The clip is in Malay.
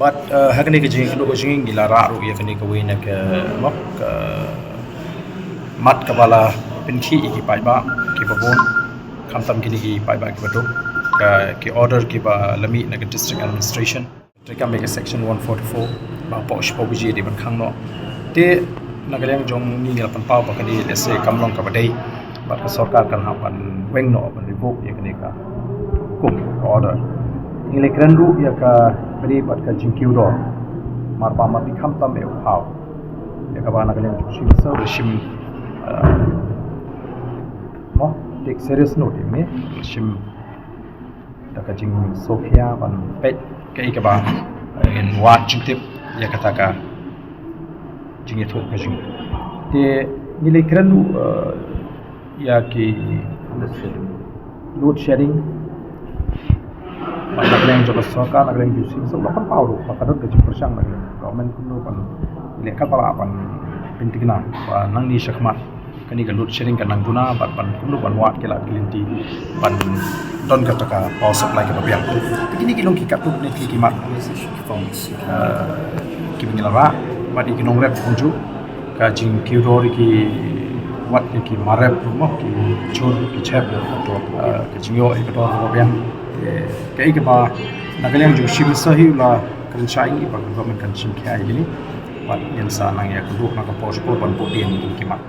but hakani ke jing ko jing gilara ru ya kani ko wena ke mok mat kepala pinki ki pai ba ki babon khamtam kini ki pai ba ki batu ki order ki ba lami na district administration trika mega section 144 ba posh pobji di ban khang no te nagaleng jong ni ngel pan pau ba kani lese kamlong ka badai ba ka sarkar kan ha pan weng no ban revoke ya kani ka kum order ingle kranru ya ka bari bat ka jingkiu do mar pa ma bi khamtam e phau ya ka ba nagaleng shim so shim mo take serious note me shim taka jing sofia ban pet kai ka ba in wat jingtip ya kata ka jing itu ka jing te nilai keranu ya ki load sharing nak yang job soka nak yang jusi so lapan power pakadot ke Pyrshah nak government kuno pan ile kapala pan pintigna pa nang ni syakmat kani ka load sharing kan nang guna pan kuno pan wat ke la glinti pan don ka taka power supply ke babiang begini kilong ki kapuk ne ki mat ki bingilara madi ki nong rep kunju ka jing kiudori ki wat ki marep mo ki chur ki chep to ka jingyo e ka to babiang kai ke ba nagaleng ju shim sahi la kan chai ni ba government kan chim khai ni wat yan sa nang ya ku na ka posh ko pan po ti ni ki mat